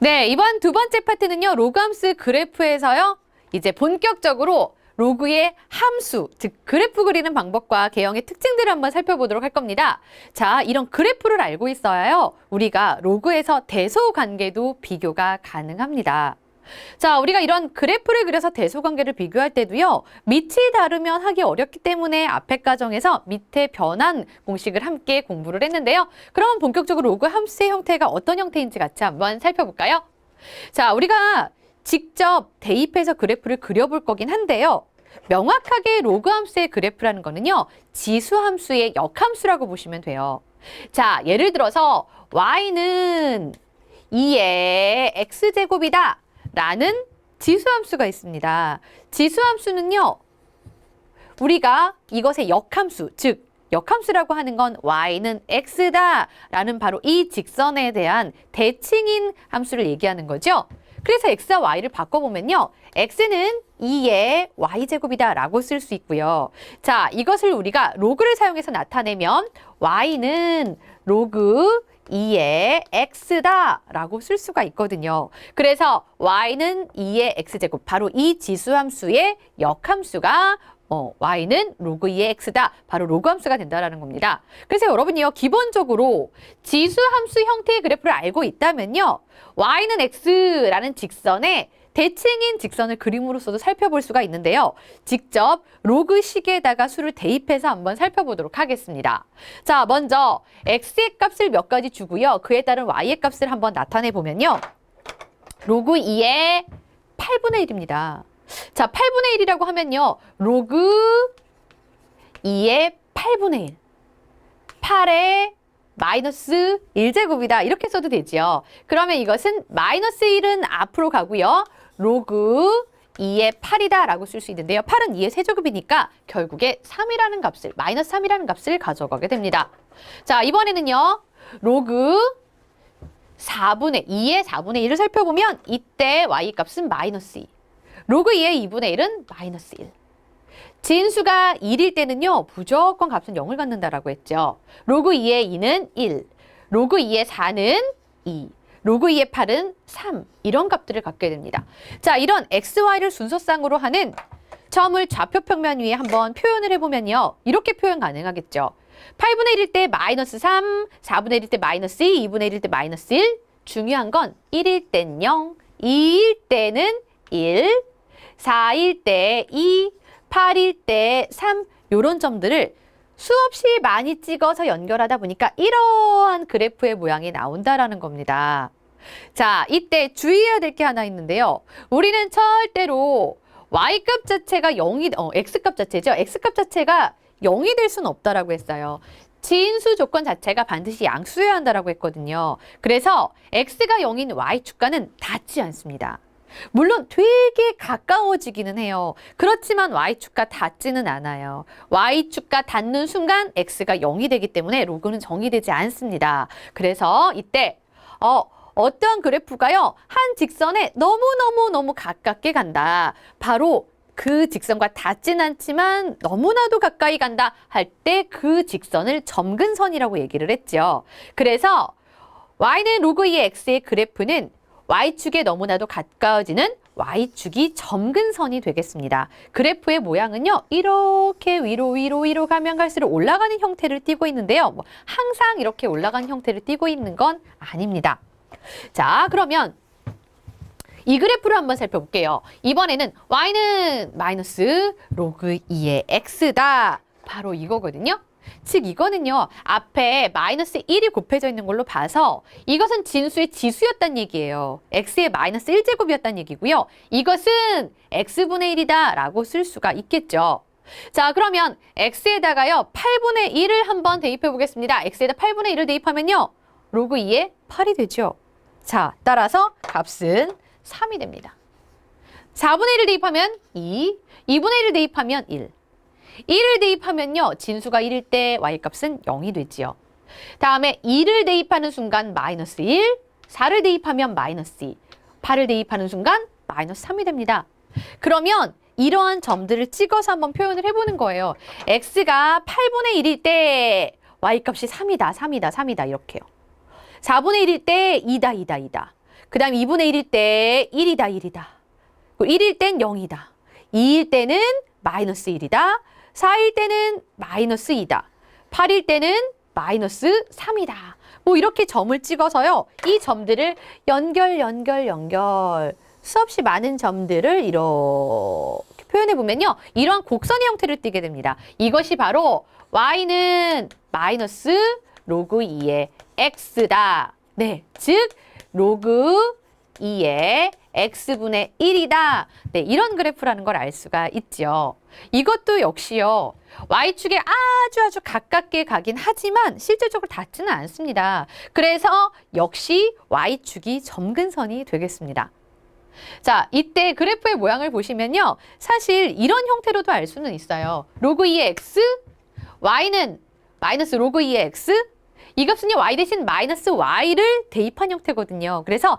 네, 이번 두 번째 파트는요, 로그함수 그래프에서요, 이제 본격적으로 로그의 함수, 즉 그래프 그리는 방법과 개형의 특징들을 한번 살펴보도록 할 겁니다. 자, 이런 그래프를 알고 있어야요, 우리가 로그에서 대소 관계도 비교가 가능합니다. 자, 우리가 이런 그래프를 그려서 대소 관계를 비교할 때도요, 밑이 다르면 하기 어렵기 때문에 앞에 과정에서 밑에 변환 공식을 함께 공부를 했는데요. 그럼 본격적으로 로그 함수의 형태가 어떤 형태인지 같이 한번 살펴볼까요? 자, 우리가 직접 대입해서 그래프를 그려볼 거긴 한데요. 명확하게 로그 함수의 그래프라는 거는요, 지수 함수의 역함수라고 보시면 돼요. 자, 예를 들어서 y는 2의 x제곱이다 라는 지수함수가 있습니다. 지수함수는요, 우리가 이것의 역함수, 즉 역함수라고 하는 건 y는 x다 라는 바로 이 직선에 대한 대칭인 함수를 얘기하는 거죠. 그래서 x와 y를 바꿔보면요, x는 2의 y제곱이다 라고 쓸 수 있고요. 자, 이것을 우리가 로그를 사용해서 나타내면 y는 로그 2의 x다 라고 쓸 수가 있거든요. 그래서 y는 2의 x제곱, 바로 이 지수함수의 역함수가 y는 로그 2의 x다, 바로 로그함수가 된다라는 겁니다. 그래서 여러분이요, 기본적으로 지수함수 형태의 그래프를 알고 있다면요, y는 x라는 직선에 대칭인 직선을 그림으로써도 살펴볼 수가 있는데요. 직접 로그식에다가 수를 대입해서 한번 살펴보도록 하겠습니다. 자, 먼저 x의 값을 몇 가지 주고요, 그에 따른 y의 값을 한번 나타내 보면요, 로그 2의 8분의 1입니다. 자, 8분의 1이라고 하면요, 로그 2의 8분의 1. 8의 마이너스 1제곱이다. 이렇게 써도 되죠. 그러면 이것은 마이너스 1은 앞으로 가고요, 로그 2의 8이다 라고 쓸 수 있는데요. 8은 2의 세제곱이니까 결국에 3이라는 값을, 마이너스 3이라는 값을 가져가게 됩니다. 자, 이번에는요, 로그 2의 4분의 1을 살펴보면 이때 y 값은 마이너스 2. 로그 2의 2분의 1은 마이너스 1. 진수가 1일 때는요, 무조건 값은 0을 갖는다라고 했죠. 로그 2의 2는 1, 로그 2의 4는 2, 로그 2의 8은 3, 이런 값들을 갖게 됩니다. 자, 이런 x, y를 순서상으로 하는 점을 좌표 평면 위에 한번 표현을 해보면요, 이렇게 표현 가능하겠죠. 8분의 1일 때 마이너스 3, 4분의 1일 때 마이너스 2, 2분의 1일 때 마이너스 1. 중요한 건 1일 땐 0, 2일 때는 1, 4일 때 2, 8일 때 3, 요런 점들을 수없이 많이 찍어서 연결하다 보니까 이러한 그래프의 모양이 나온다라는 겁니다. 자, 이때 주의해야 될 게 하나 있는데요. 우리는 절대로 y값 자체가 0이, x값 자체죠. x값 자체가 0이 될 수는 없다라고 했어요. 진수 조건 자체가 반드시 양수여야 한다라고 했거든요. 그래서 x가 0인 y축과는 닿지 않습니다. 물론 되게 가까워지기는 해요. 그렇지만 y축과 닿지는 않아요. y축과 닿는 순간 x가 0이 되기 때문에 로그는 정의되지 않습니다. 그래서 이때 어떠한 그래프가요, 한 직선에 너무너무 가깝게 간다, 바로 그 직선과 닿진 않지만 너무나도 가까이 간다 할 때 그 직선을 점근선이라고 얘기를 했죠. 그래서 y는 로그 2의 x의 그래프는 y축에 너무나도 가까워지는 y축이 점근선이 되겠습니다. 그래프의 모양은요, 이렇게 위로 가면 갈수록 올라가는 형태를 띠고 있는데요. 항상 이렇게 올라가는 형태를 띠고 있는 건 아닙니다. 자, 그러면 이 그래프를 한번 살펴볼게요. 이번에는 y는 마이너스 로그 2의 x다. 바로 이거거든요. 즉 이거는요, 앞에 마이너스 1이 곱해져 있는 걸로 봐서 이것은 진수의 지수였단 얘기예요. x의 마이너스 1제곱이었단 얘기고요. 이것은 x분의 1이다 라고 쓸 수가 있겠죠. 자, 그러면 x에다가요, 8분의 1을 한번 대입해 보겠습니다. x에다 8분의 1을 대입하면요, 로그 2의 8이 되죠. 자, 따라서 값은 3이 됩니다. 4분의 1을 대입하면 2, 2분의 1을 대입하면 1. 1을 대입하면요, 진수가 1일 때 y값은 0이 되지요. 다음에 2를 대입하는 순간 마이너스 1, 4를 대입하면 마이너스 2, 8을 대입하는 순간 마이너스 3이 됩니다. 그러면 이러한 점들을 찍어서 한번 표현을 해보는 거예요. x가 8분의 1일 때 y값이 3이다 이렇게요. 4분의 1일 때 2다. 그 다음 2분의 1일 때 1이다, 1이다. 1일 땐 0이다. 2일 때는 마이너스 1이다. 4일 때는 마이너스 2다. 8일 때는 마이너스 3이다. 뭐 이렇게 점을 찍어서요. 이 점들을 연결 수없이 많은 점들을 이렇게 표현해 보면요. 이런 곡선의 형태를 띠게 됩니다. 이것이 바로 y는 마이너스 로그 2의 x다. 네, 즉 로그 2의 x분의 1이다. 네, 이런 그래프라는 걸 알 수가 있죠. 이것도 역시요. y축에 아주 가깝게 가긴 하지만 실질적으로 닿지는 않습니다. 그래서 역시 y축이 점근선이 되겠습니다. 자, 이때 그래프의 모양을 보시면요. 사실 이런 형태로도 알 수는 있어요. 로그 2의 x, y는 마이너스 로그 2의 x, 이 값은요, y 대신 마이너스 y를 대입한 형태거든요. 그래서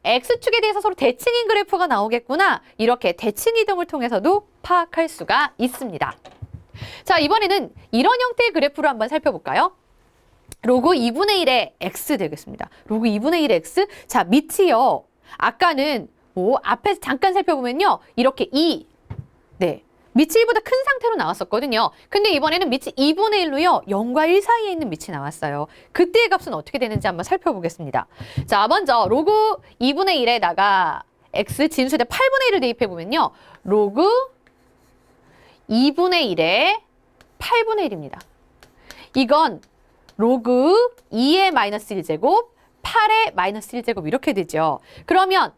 x축에 대해서 서로 대칭인 그래프가 나오겠구나. 이렇게 대칭 이동을 통해서도 파악할 수가 있습니다. 자, 이번에는 이런 형태의 그래프로 한번 살펴볼까요? 로그 2분의 1의 x 되겠습니다. 로그 2분의 1의 x? 자, 밑이요. 아까는 앞에서 잠깐 살펴보면요. 이렇게 2, 네, 밑이 1보다 큰 상태로 나왔었거든요. 근데 이번에는 밑이 2분의 1로요. 0과 1 사이에 있는 밑이 나왔어요. 그때의 값은 어떻게 되는지 한번 살펴보겠습니다. 자, 먼저 로그 2분의 1에다가 x 진수에 8분의 1을 대입해보면요. 로그 2분의 1에 8분의 1입니다. 이건 로그 2의 마이너스 1제곱, 8의 마이너스 1제곱 이렇게 되죠. 그러면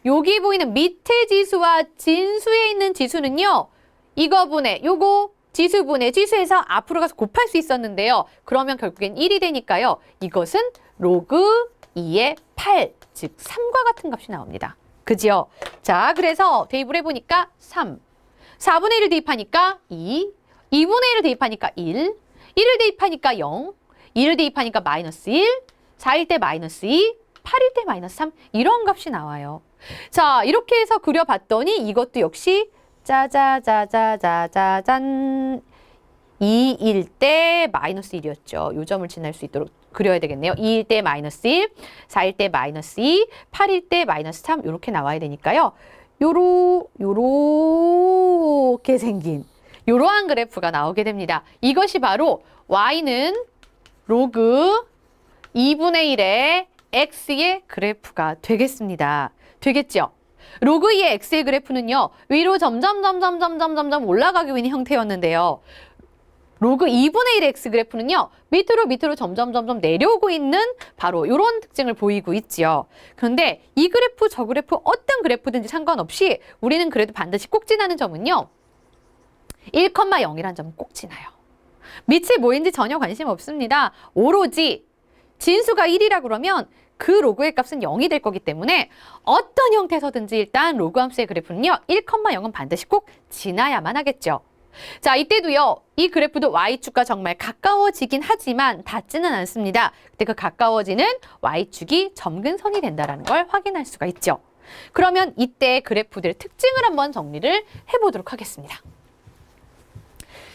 여기 보이는 밑에 지수와 진수에 있는 지수는요. 이거분의 요거 지수분의 지수에서 앞으로 가서 곱할 수 있었는데요. 그러면 결국엔 1이 되니까요. 이것은 로그 2의 8, 즉 3과 같은 값이 나옵니다. 그죠? 자, 그래서 대입을 해보니까 3, 4분의 1을 대입하니까 2, 2분의 1을 대입하니까 1, 1을 대입하니까 0, 2를 대입하니까 마이너스 1, 4일 때 마이너스 2, 8일 때 마이너스 3 이런 값이 나와요. 자, 이렇게 해서 그려봤더니 이것도 역시 짜자자자자자잔 2일 때 마이너스 1이었죠. 요 점을 지날 수 있도록 그려야 되겠네요. 2일 때 마이너스 1, 4일 때 마이너스 2, 8일 때 마이너스 3 이렇게 나와야 되니까요. 요렇게 생긴 요러한 그래프가 나오게 됩니다. 이것이 바로 y는 로그 2분의 1의 x의 그래프가 되겠습니다. 되겠죠? 로그 2의 x의 그래프는요. 위로 점점 올라가고 있는 형태였는데요. 로그 2분의 1의 x 그래프는요. 밑으로 점점 내려오고 있는 바로 이런 특징을 보이고 있지요. 그런데 이 그래프 저 그래프 어떤 그래프든지 상관없이 우리는 그래도 반드시 꼭 지나는 점은요. 1,0이라는 점은 꼭 지나요. 밑이 뭐인지 전혀 관심 없습니다. 오로지 진수가 1이라 그러면 그 로그의 값은 0이 될 거기 때문에 어떤 형태에서든지 일단 로그 함수의 그래프는요. 1,0은 반드시 꼭 지나야만 하겠죠. 자, 이때도요. 이 그래프도 y축과 정말 가까워지긴 하지만 닿지는 않습니다. 그때 그 가까워지는 y축이 점근선이 된다는 걸 확인할 수가 있죠. 그러면 이때 그래프들의 특징을 한번 정리를 해보도록 하겠습니다.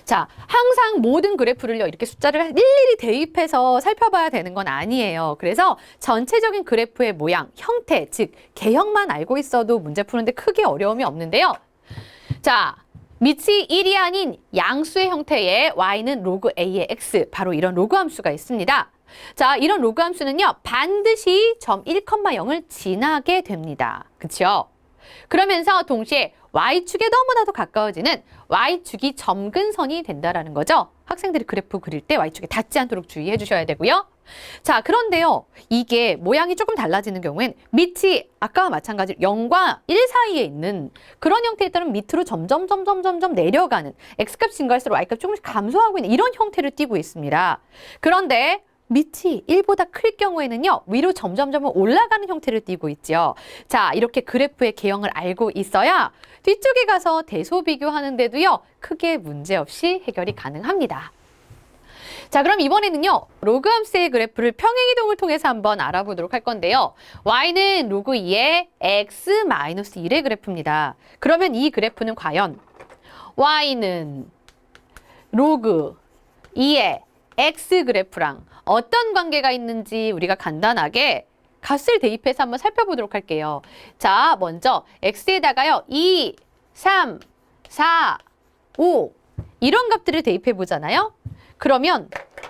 자, 항상 모든 그래프를요, 이렇게 숫자를 일일이 대입해서 살펴봐야 되는 건 아니에요. 그래서 전체적인 그래프의 모양, 형태, 즉 개형만 알고 있어도 문제 푸는데 크게 어려움이 없는데요. 자, 밑이 1이 아닌 양수의 형태의 y는 로그 a의 x, 바로 이런 로그 함수가 있습니다. 자, 이런 로그 함수는요, 반드시 점 1,0을 지나게 됩니다. 그렇죠? 그러면서 동시에 y축에 너무나도 가까워지는 y축이 점근선이 된다라는 거죠. 학생들이 그래프 그릴 때 y축에 닿지 않도록 주의해 주셔야 되고요. 자, 그런데요. 이게 모양이 조금 달라지는 경우엔 밑이 아까와 마찬가지로 0과 1 사이에 있는 그런 형태에 따른 밑으로 점점 내려가는 x값 증가할수록 y값 조금씩 감소하고 있는 이런 형태를 띠고 있습니다. 그런데 밑이 1보다 클 경우에는요. 위로 점점 올라가는 형태를 띠고 있죠. 자, 이렇게 그래프의 개형을 알고 있어야 뒤쪽에 가서 대소 비교하는데도요. 크게 문제없이 해결이 가능합니다. 자, 그럼 이번에는요. 로그 함수의 그래프를 평행이동을 통해서 한번 알아보도록 할 건데요. y는 로그 2의 x-1의 그래프입니다. 그러면 이 그래프는 과연 y는 로그 2의 x 그래프랑 어떤 관계가 있는지 우리가 간단하게 값을 대입해서 한번 살펴보도록 할게요. 자, 먼저 x에다가요. 2, 3, 4, 5 이런 값들을 대입해 보잖아요. 그러면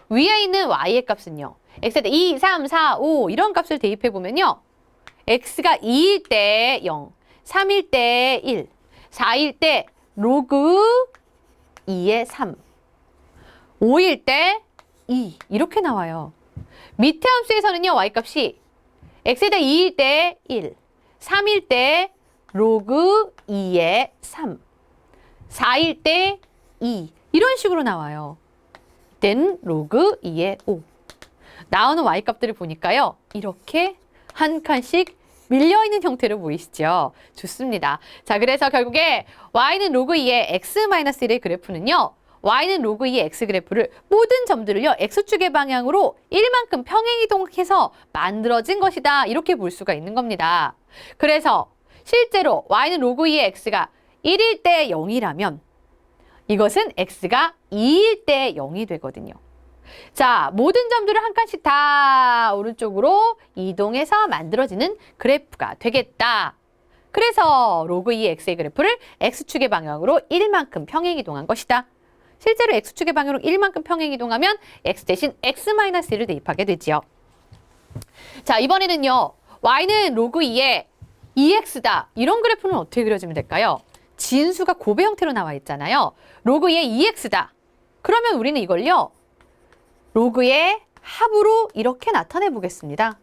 위에 있는 y의 값은요. x에다 2, 3, 4, 5 이런 값을 대입해 보면요. x가 2일 때 0, 3일 때 1, 4일 때 로그 2의 3, 5일 때 2 이렇게 나와요. 밑에 함수에서는요. y값이 x에다 2일 때 1, 3일 때 로그 2의 3, 4일 때 2 이런 식으로 나와요. 이때는 로그 2의 5. 나오는 y값들을 보니까요. 이렇게 한 칸씩 밀려있는 형태로 보이시죠? 좋습니다. 자, 그래서 결국에 y는 로그 2의 x-1의 그래프는요. y는 로그 2의 x 그래프를 모든 점들을요. x축의 방향으로 1만큼 평행이동해서 만들어진 것이다. 이렇게 볼 수가 있는 겁니다. 그래서 실제로 y는 로그 2의 x가 1일 때 0이라면 이것은 x가 2일 때 0이 되거든요. 자, 모든 점들을 한 칸씩 다 오른쪽으로 이동해서 만들어지는 그래프가 되겠다. 그래서 로그 2의 x의 그래프를 x축의 방향으로 1만큼 평행이동한 것이다. 실제로 x축의 방향으로 1만큼 평행이동하면 x 대신 x-1을 대입하게 되지요. 자, 이번에는요. y는 로그 2의 2x다. 이런 그래프는 어떻게 그려지면 될까요? 진수가 곱의 형태로 나와 있잖아요. 로그 2의 2x다. 그러면 우리는 이걸요. 로그의 합으로 이렇게 나타내 보겠습니다.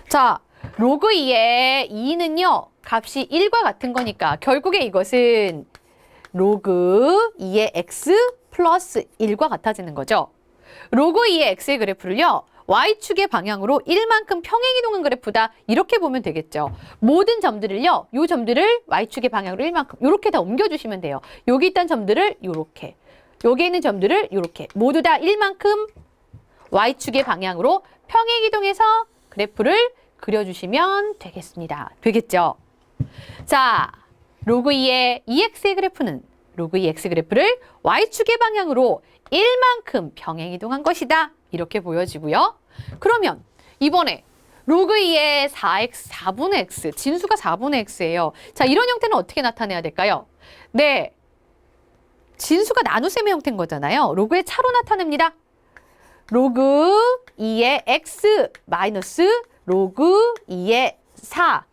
자, 로그 2의 2는요. 값이 1과 같은 거니까 결국에 이것은 로그 2의 x 플러스 1과 같아지는 거죠. 로그 2의 x의 그래프를요. y축의 방향으로 1만큼 평행이동한 그래프다. 이렇게 보면 되겠죠. 모든 점들을요. 요 점들을 y축의 방향으로 1만큼 이렇게 다 옮겨주시면 돼요. 여기 있던 점들을 이렇게, 여기 있는 점들을 이렇게 모두 다 1만큼 y축의 방향으로 평행이동해서 그래프를 그려주시면 되겠습니다. 되겠죠? 자, 로그 2의 2x의 그래프는 로그 2x 그래프를 y축의 방향으로 1만큼 평행이동한 것이다. 이렇게 보여지고요. 그러면 이번에 로그 2의 4x, 4분의 x, 진수가 4분의 x예요. 자, 이런 형태는 어떻게 나타내야 될까요? 네, 진수가 나눗셈의 형태인 거잖아요. 로그의 차로 나타냅니다. 로그 2의 x 마이너스 로그 2의 4.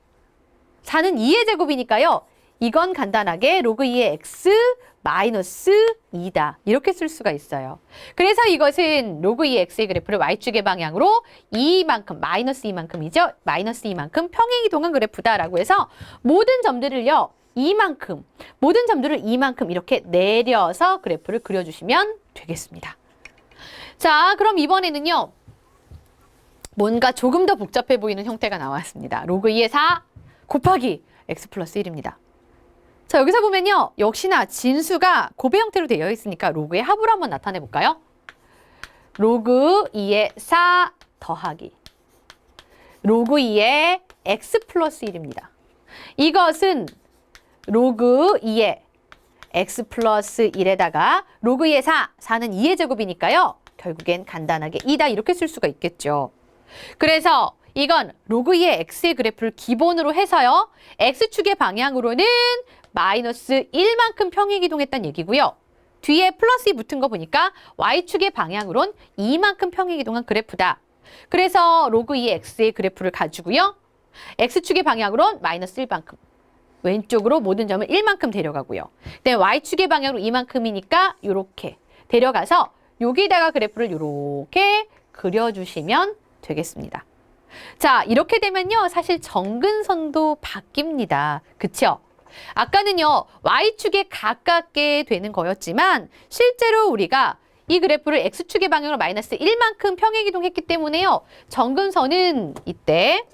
4는 2의 제곱이니까요. 이건 간단하게 로그 2의 x 마이너스 2다. 이렇게 쓸 수가 있어요. 그래서 이것은 로그 2의 x의 그래프를 y축의 방향으로 2만큼, 마이너스 2만큼이죠. 마이너스 2만큼 평행이동한 그래프다라고 해서 모든 점들을요. 2만큼, 모든 점들을 2만큼 이렇게 내려서 그래프를 그려주시면 되겠습니다. 자, 그럼 이번에는요. 뭔가 조금 더 복잡해 보이는 형태가 나왔습니다. 로그 2의 4 곱하기 x 플러스 1입니다. 자, 여기서 보면요. 역시나 진수가 곱의 형태로 되어 있으니까 로그의 합을 한번 나타내 볼까요? 로그 2의 4 더하기 로그 2의 x 플러스 1입니다. 이것은 로그 2의 x 플러스 1에다가 로그 2의 4, 4는 2의 제곱이니까요. 결국엔 간단하게 2다 이렇게 쓸 수가 있겠죠. 그래서 이건 로그 2의 x의 그래프를 기본으로 해서요. x축의 방향으로는 마이너스 1만큼 평행이동했다는 얘기고요. 뒤에 플러스 2 붙은 거 보니까 y축의 방향으론 2만큼 평행이동한 그래프다. 그래서 로그 2의 x의 그래프를 가지고요. x축의 방향으론 마이너스 1만큼. 왼쪽으로 모든 점을 1만큼 데려가고요. 그다음에 y축의 방향으로 2만큼이니까 이렇게 데려가서 여기다가 그래프를 이렇게 그려주시면 되겠습니다. 자, 이렇게 되면요. 사실 정근선도 바뀝니다. 그쵸? 아까는요. y축에 가깝게 되는 거였지만 실제로 우리가 이 그래프를 x축의 방향으로 마이너스 1만큼 평행이동했기 때문에요. 정근선은 이때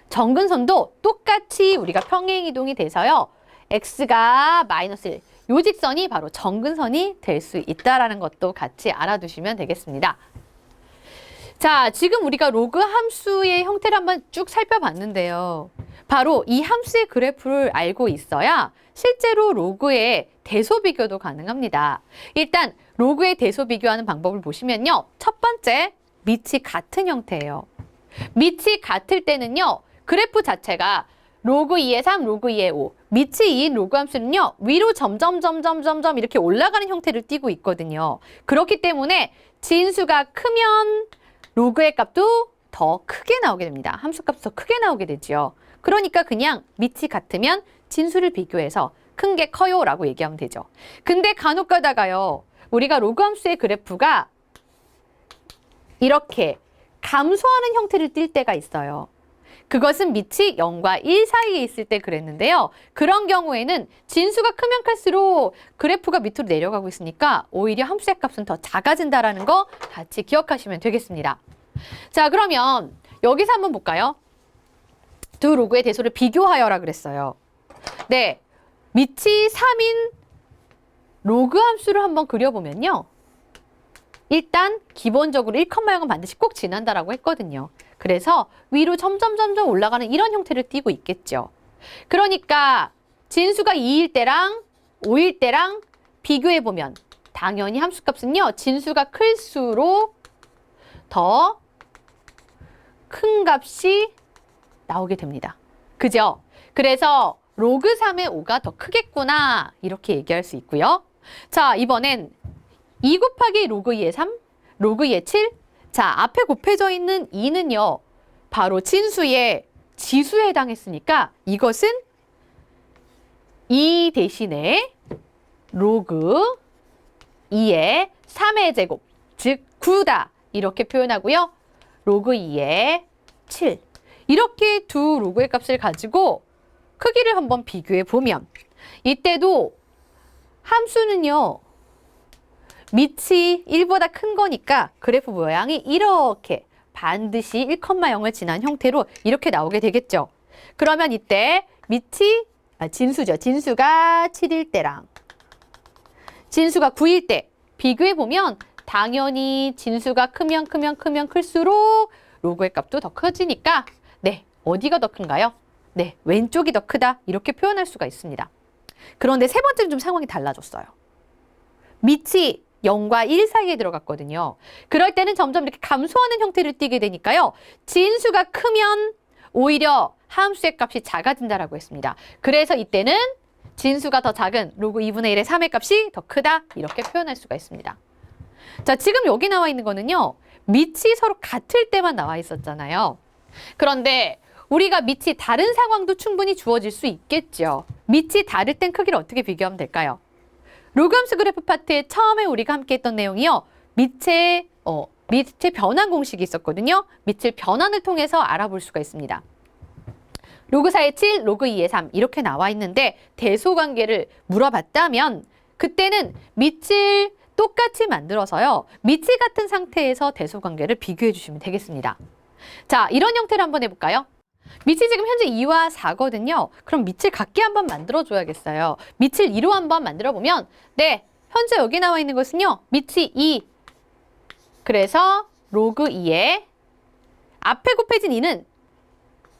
정근선도 똑같이 우리가 평행이동이 돼서요. x가 마이너스 1, 요 직선이 바로 정근선이 될 수 있다는 것도 같이 알아두시면 되겠습니다. 자, 지금 우리가 로그 함수의 형태를 한번 쭉 살펴봤는데요. 바로 이 함수의 그래프를 알고 있어야 실제로 로그의 대소 비교도 가능합니다. 일단 로그의 대소 비교하는 방법을 보시면요. 첫 번째, 밑이 같은 형태예요. 밑이 같을 때는요. 그래프 자체가 로그 2의 3, 로그 2의 5. 밑이 2인 로그 함수는요. 위로 점점 이렇게 올라가는 형태를 띠고 있거든요. 그렇기 때문에 진수가 크면 로그의 값도 더 크게 나오게 됩니다. 함수값도 더 크게 나오게 되죠. 그러니까 그냥 밑이 같으면 진수를 비교해서 큰 게 커요 라고 얘기하면 되죠. 근데 간혹 가다가요. 우리가 로그 함수의 그래프가 이렇게 감소하는 형태를 띌 때가 있어요. 그것은 밑이 0과 1 사이에 있을 때 그랬는데요. 그런 경우에는 진수가 크면 클수록 그래프가 밑으로 내려가고 있으니까 오히려 함수의 값은 더 작아진다는 거 같이 기억하시면 되겠습니다. 자, 그러면 여기서 한번 볼까요? 두 로그의 대소를 비교하여라 그랬어요. 네, 밑이 3인 로그 함수를 한번 그려보면요. 일단 기본적으로 1,0은 반드시 꼭 지난다라고 했거든요. 그래서 위로 점점 올라가는 이런 형태를 띠고 있겠죠. 그러니까 진수가 2일 때랑 5일 때랑 비교해보면 당연히 함수값은요. 진수가 클수록 더 큰 값이 나오게 됩니다. 그죠? 그래서 로그 3의 5가 더 크겠구나 이렇게 얘기할 수 있고요. 자, 이번엔 2 곱하기 로그 2의 3, 로그 2의 7. 자, 앞에 곱해져 있는 2는요. 바로 진수의 지수에 해당했으니까 이것은 2 대신에 로그 2의 3의 제곱, 즉 9다. 이렇게 표현하고요. 로그 2의 7. 이렇게 두 로그의 값을 가지고 크기를 한번 비교해 보면 이때도 함수는요. 밑이 1보다 큰 거니까 그래프 모양이 이렇게 반드시 1,0을 지난 형태로 이렇게 나오게 되겠죠. 그러면 이때 밑이 진수죠. 진수가 7일 때랑 진수가 9일 때 비교해 보면 당연히 진수가 크면 클수록 로그의 값도 더 커지니까 네, 어디가 더 큰가요? 네, 왼쪽이 더 크다 이렇게 표현할 수가 있습니다. 그런데 세 번째는 좀 상황이 달라졌어요. 밑이 0과 1 사이에 들어갔거든요. 그럴 때는 점점 이렇게 감소하는 형태를 띠게 되니까요. 진수가 크면 오히려 함수의 값이 작아진다라고 했습니다. 그래서 이때는 진수가 더 작은 로그 2분의 1의 3의 값이 더 크다 이렇게 표현할 수가 있습니다. 자, 지금 여기 나와 있는 거는요. 밑이 서로 같을 때만 나와 있었잖아요. 그런데 우리가 밑이 다른 상황도 충분히 주어질 수 있겠죠. 밑이 다를 땐 크기를 어떻게 비교하면 될까요? 로그 함수 그래프 파트에 처음에 우리가 함께 했던 내용이요. 밑의 변환 공식이 있었거든요. 밑을 변환을 통해서 알아볼 수가 있습니다. 로그 4의 7, 로그 2의 3 이렇게 나와 있는데 대소관계를 물어봤다면 그때는 밑을 똑같이 만들어서요. 밑이 같은 상태에서 대소관계를 비교해 주시면 되겠습니다. 자, 이런 형태를 한번 해볼까요? 밑이 지금 현재 2와 4거든요. 그럼 밑을 같게 한번 만들어줘야겠어요. 밑을 2로 한번 만들어보면 네, 현재 여기 나와 있는 것은요. 밑이 2. 그래서 로그 2에 앞에 곱해진 2는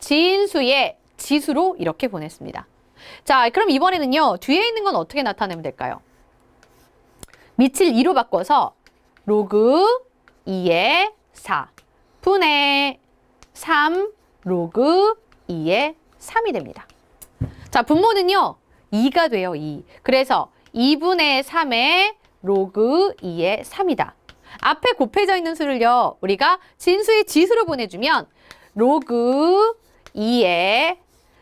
진수의 지수로 이렇게 보냈습니다. 자, 그럼 이번에는요. 뒤에 있는 건 어떻게 나타내면 될까요? 밑을 2로 바꿔서 로그 2의 4 분의 3 로그 2의 3이 됩니다. 자, 분모는요. 2가 돼요. 2. 그래서 2분의 3의 로그 2의 3이다. 앞에 곱해져 있는 수를요. 우리가 진수의 지수로 보내주면 로그 2의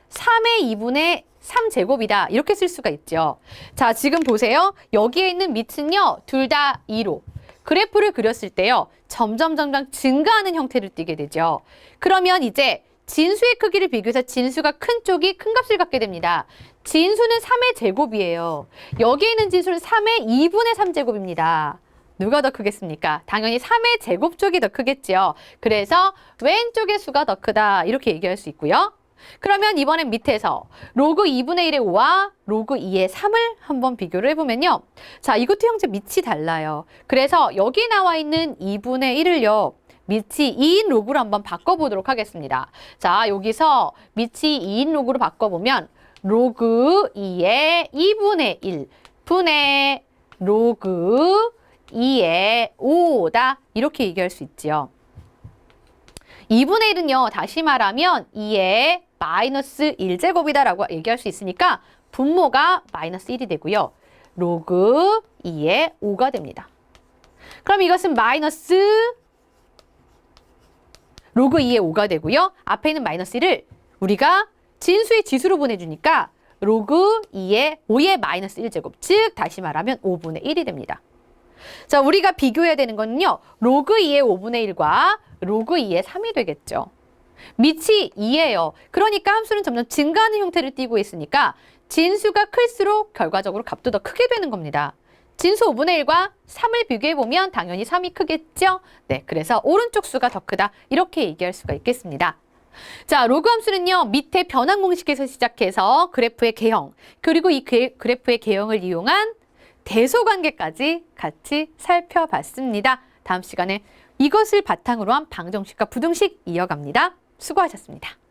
3의 2분의 3제곱이다. 이렇게 쓸 수가 있죠. 자, 지금 보세요. 여기에 있는 밑은요. 둘 다 2로. 그래프를 그렸을 때요. 점점 증가하는 형태를 띠게 되죠. 그러면 이제 진수의 크기를 비교해서 진수가 큰 쪽이 큰 값을 갖게 됩니다. 진수는 3의 제곱이에요. 여기에 있는 진수는 3의 2분의 3제곱입니다. 누가 더 크겠습니까? 당연히 3의 제곱 쪽이 더 크겠죠. 그래서 왼쪽의 수가 더 크다. 이렇게 얘기할 수 있고요. 그러면 이번엔 밑에서 로그 2분의 1의 5와 로그 2의 3을 한번 비교를 해보면요. 자, 이것도 형제 밑이 달라요. 그래서 여기 나와 있는 2분의 1을요. 밑이 2인 로그로 한번 바꿔보도록 하겠습니다. 자, 여기서 밑이 2인 로그로 바꿔보면 로그 2의 2분의 1 분의 로그 2의 5다. 이렇게 얘기할 수 있지요. 2분의 1은요, 다시 말하면 2의 마이너스 1제곱이다라고 얘기할 수 있으니까 분모가 마이너스 1이 되고요. 로그 2의 5가 됩니다. 그럼 이것은 마이너스 로그 2의 5가 되고요. 앞에 있는 마이너스 1을 우리가 진수의 지수로 보내주니까 로그 2의 5의 마이너스 1제곱, 즉 다시 말하면 5분의 1이 됩니다. 자, 우리가 비교해야 되는 거는요. 로그 2의 5분의 1과 로그 2의 3이 되겠죠. 밑이 2예요. 그러니까 함수는 점점 증가하는 형태를 띠고 있으니까 진수가 클수록 결과적으로 값도 더 크게 되는 겁니다. 진수 5분의 1과 3을 비교해보면 당연히 3이 크겠죠? 네, 그래서 오른쪽 수가 더 크다. 이렇게 얘기할 수가 있겠습니다. 자, 로그 함수는요. 밑에 변환 공식에서 시작해서 그래프의 개형, 그리고 이 그래프의 개형을 이용한 대소관계까지 같이 살펴봤습니다. 다음 시간에 이것을 바탕으로 한 방정식과 부등식 이어갑니다. 수고하셨습니다.